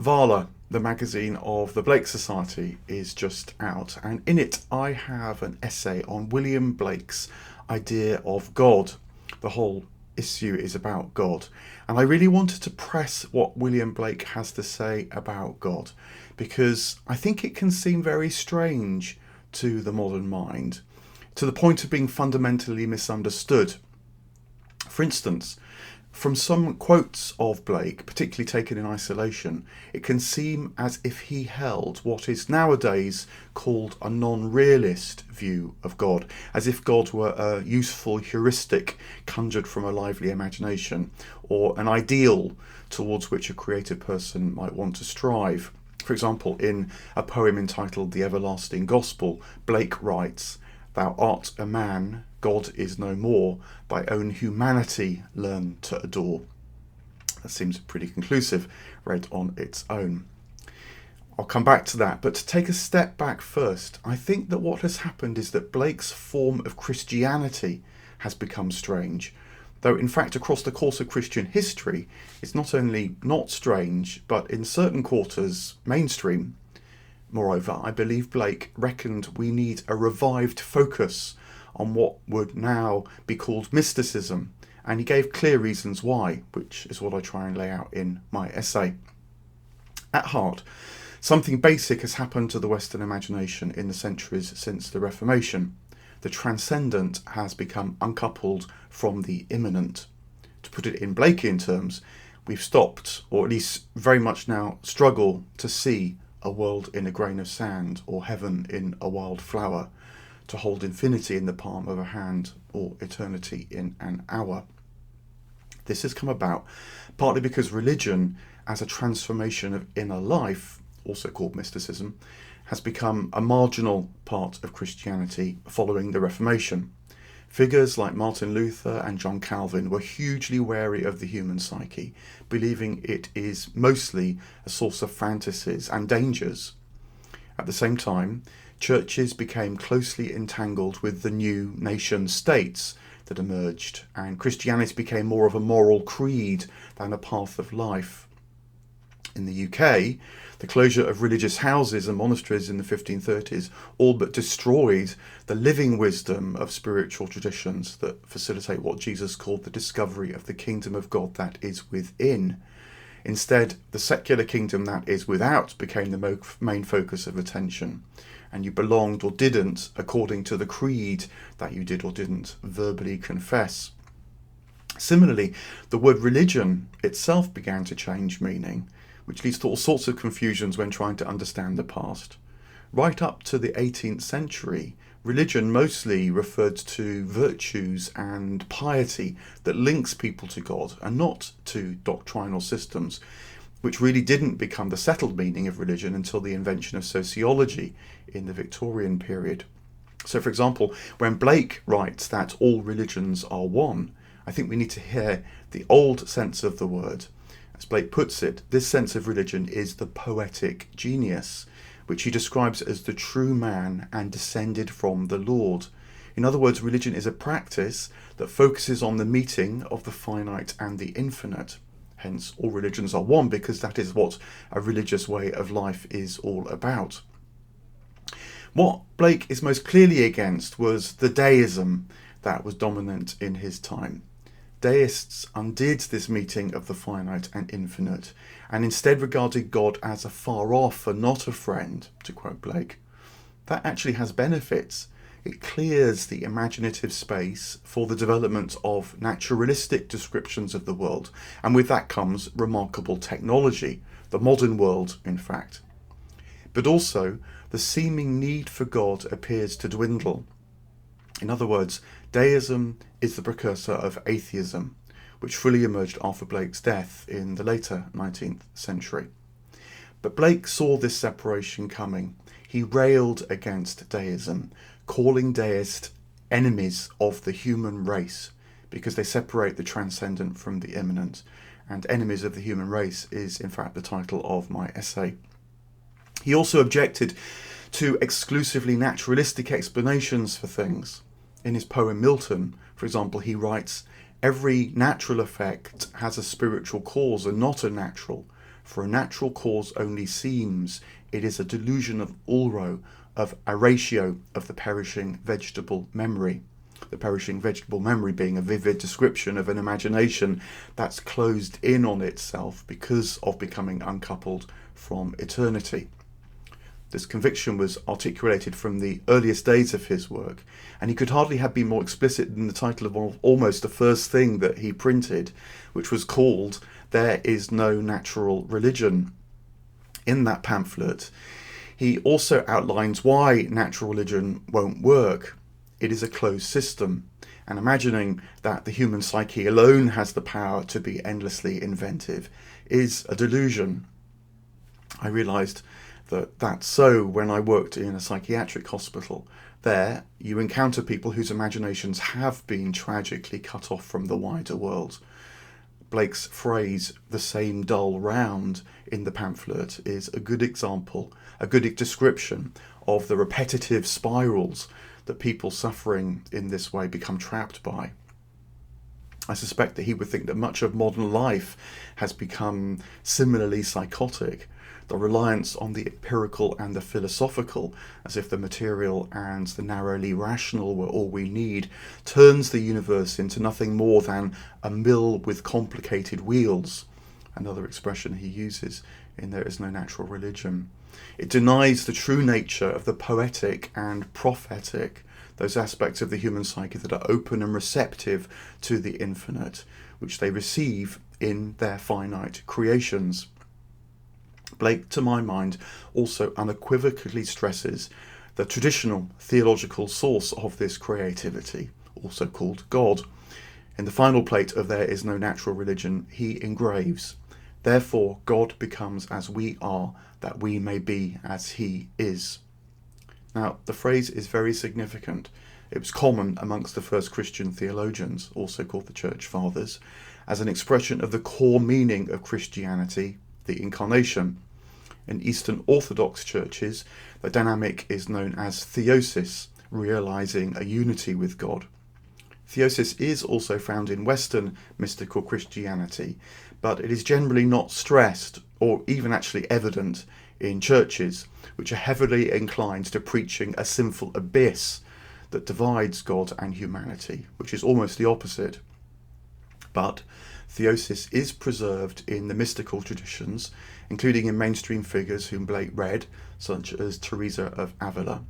VALA, the magazine of the Blake Society, is just out, and in it I have an essay on William Blake's idea of God. The whole issue is about God, and I really wanted to press what William Blake has to say about God, because I think it can seem very strange to the modern mind, to the point of being fundamentally misunderstood. For instance, from some quotes of Blake, particularly taken in isolation, it can seem as if he held what is nowadays called a non-realist view of God, as if God were a useful heuristic conjured from a lively imagination, or an ideal towards which a creative person might want to strive. For example, in a poem entitled The Everlasting Gospel, Blake writes, "Thou art a man, God is no more, thy own humanity learn to adore." That seems pretty conclusive, read on its own. I'll come back to that, but to take a step back first, I think that what has happened is that Blake's form of Christianity has become strange, though in fact across the course of Christian history, it's not only not strange, but in certain quarters mainstream. Moreover, I believe Blake reckoned we need a revived focus on what would now be called mysticism, and he gave clear reasons why, which is what I try and lay out in my essay. At heart, something basic has happened to the Western imagination in the centuries since the Reformation. The transcendent has become uncoupled from the immanent. To put it in Blakean terms, we've stopped, or at least very much now struggle to see a world in a grain of sand, or heaven in a wild flower, to hold infinity in the palm of a hand, or eternity in an hour. This has come about partly because religion, as a transformation of inner life, also called mysticism, has become a marginal part of Christianity following the Reformation. Figures like Martin Luther and John Calvin were hugely wary of the human psyche, believing it is mostly a source of fantasies and dangers. At the same time, churches became closely entangled with the new nation states that emerged, and Christianity became more of a moral creed than a path of life. In the UK, the closure of religious houses and monasteries in the 1530s all but destroyed the living wisdom of spiritual traditions that facilitate what Jesus called the discovery of the kingdom of God that is within. Instead, the secular kingdom that is without became the main focus of attention, and you belonged or didn't according to the creed that you did or didn't verbally confess. Similarly, the word religion itself began to change meaning, which leads to all sorts of confusions when trying to understand the past. Right up to the 18th century, religion mostly referred to virtues and piety that links people to God, and not to doctrinal systems, which really didn't become the settled meaning of religion until the invention of sociology in the Victorian period. So, for example, when Blake writes that all religions are one, I think we need to hear the old sense of the word. As Blake puts it, this sense of religion is the poetic genius, which he describes as the true man and descended from the Lord. In other words, religion is a practice that focuses on the meeting of the finite and the infinite. Hence, all religions are one, because that is what a religious way of life is all about. What Blake is most clearly against was the deism that was dominant in his time. Deists undid this meeting of the finite and infinite, and instead regarded God as a far off and not a friend, to quote Blake. That actually has benefits. It clears the imaginative space for the development of naturalistic descriptions of the world, and with that comes remarkable technology, the modern world, in fact. But also, the seeming need for God appears to dwindle. In other words, deism is the precursor of atheism, which fully emerged after Blake's death in the later 19th century. But Blake saw this separation coming. He railed against deism, calling deists enemies of the human race, because they separate the transcendent from the immanent, and enemies of the human race is in fact the title of my essay. He also objected to exclusively naturalistic explanations for things. In his poem Milton, for example, he writes, "Every natural effect has a spiritual cause and not a natural. For a natural cause only seems, it is a delusion of ulro, of a ratio of the perishing vegetable memory. The perishing vegetable memory being a vivid description of an imagination that's closed in on itself because of becoming uncoupled from eternity. This conviction was articulated from the earliest days of his work, and he could hardly have been more explicit than the title of almost the first thing that he printed, which was called "There is no natural religion." In that pamphlet, he also outlines why natural religion won't work. It is a closed system, and imagining that the human psyche alone has the power to be endlessly inventive is a delusion. I realised that that's so when I worked in a psychiatric hospital. There, you encounter people whose imaginations have been tragically cut off from the wider world. Blake's phrase, "the same dull round," in the pamphlet is a good example, a good description of the repetitive spirals that people suffering in this way become trapped by. I suspect that he would think that much of modern life has become similarly psychotic. The reliance on the empirical and the philosophical, as if the material and the narrowly rational were all we need, turns the universe into nothing more than a mill with complicated wheels, another expression he uses in There Is No Natural Religion. It denies the true nature of the poetic and prophetic, those aspects of the human psyche that are open and receptive to the infinite, which they receive in their finite creations. Blake, to my mind, also unequivocally stresses the traditional theological source of this creativity, also called God. In the final plate of There Is No Natural Religion, he engraves, "Therefore God becomes as we are, that we may be as he is." Now, the phrase is very significant. It was common amongst the first Christian theologians, also called the Church Fathers, as an expression of the core meaning of Christianity, the incarnation. In Eastern Orthodox churches, the dynamic is known as theosis, realizing a unity with God. Theosis is also found in Western mystical Christianity, but it is generally not stressed or even actually evident in churches, which are heavily inclined to preaching a sinful abyss that divides God and humanity, which is almost the opposite. But theosis is preserved in the mystical traditions, including in mainstream figures whom Blake read, such as Teresa of Avila.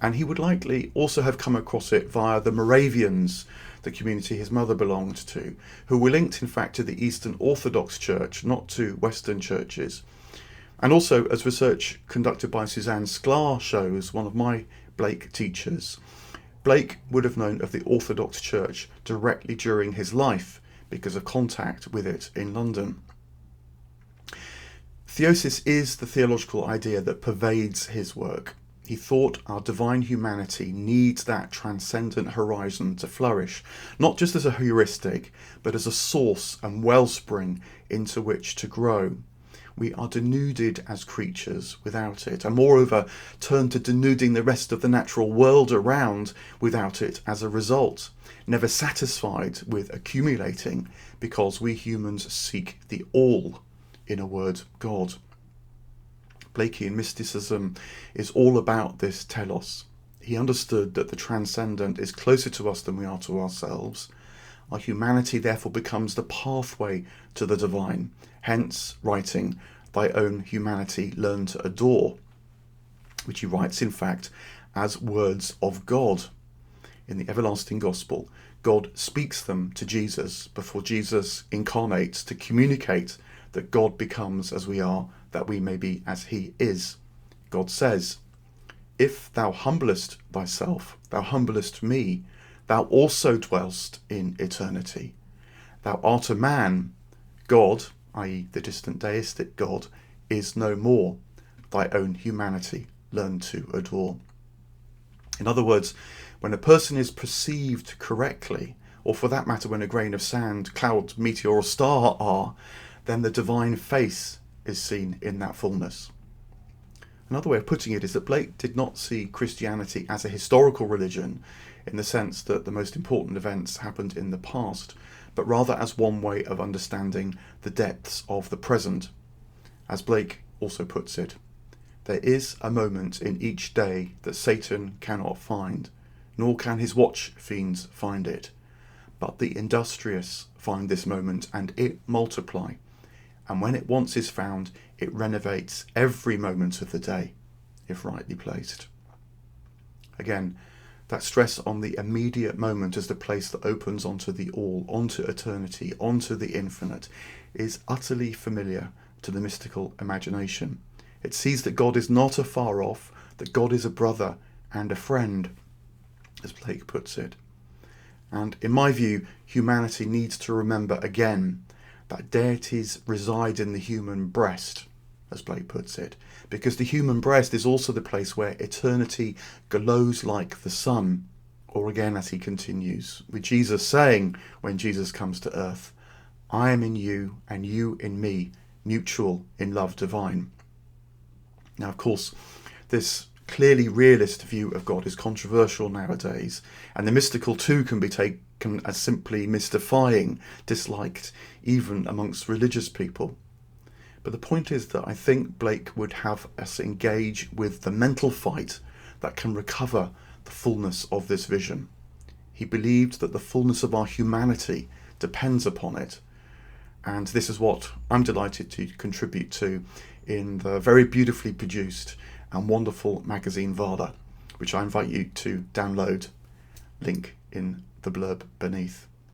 And he would likely also have come across it via the Moravians, the community his mother belonged to, who were linked in fact to the Eastern Orthodox Church, not to Western churches. And also, as research conducted by Suzanne Sklar shows, one of my Blake teachers, Blake would have known of the Orthodox Church directly during his life because of contact with it in London. Theosis is the theological idea that pervades his work. He thought our divine humanity needs that transcendent horizon to flourish, not just as a heuristic, but as a source and wellspring into which to grow. We are denuded as creatures without it, and moreover turn to denuding the rest of the natural world around without it as a result, never satisfied with accumulating, because we humans seek the all, in a word, God. Blakean mysticism is all about this telos. He understood that the transcendent is closer to us than we are to ourselves. Our humanity therefore becomes the pathway to the divine, hence writing, "Thy own humanity learn to adore," which he writes in fact as words of God. In the everlasting gospel, God speaks them to Jesus before Jesus incarnates to communicate that God becomes as we are, that we may be as he is. God says, "If thou humblest thyself, thou humblest me, thou also dwellst in eternity. Thou art a man, God," i.e. the distant deistic God, "is no more. Thy own humanity learn to adore." In other words, when a person is perceived correctly, or for that matter when a grain of sand, cloud, meteor or star are, then the divine face is seen in that fullness. Another way of putting it is that Blake did not see Christianity as a historical religion in the sense that the most important events happened in the past, but rather as one way of understanding the depths of the present. As Blake also puts it, there is a moment in each day that Satan cannot find, nor can his watch fiends find it. But the industrious find this moment, and it multiply. And when it once is found, it renovates every moment of the day, if rightly placed. Again, that stress on the immediate moment as the place that opens onto the all, onto eternity, onto the infinite, is utterly familiar to the mystical imagination. It sees that God is not afar off, that God is a brother and a friend, as Blake puts it. And in my view, humanity needs to remember again that deities reside in the human breast, as Blake puts it, because the human breast is also the place where eternity glows like the sun. Or again, as he continues, with Jesus saying, when Jesus comes to earth, I am in you and you in me, mutual in love divine. Now, of course, this clearly realist view of God is controversial nowadays, and the mystical too can be taken as simply mystifying, disliked even amongst religious people. But the point is that I think Blake would have us engage with the mental fight that can recover the fullness of this vision. He believed that the fullness of our humanity depends upon it, and this is what I'm delighted to contribute to in the very beautifully produced and wonderful magazine VALA, which I invite you to download, link in the blurb beneath.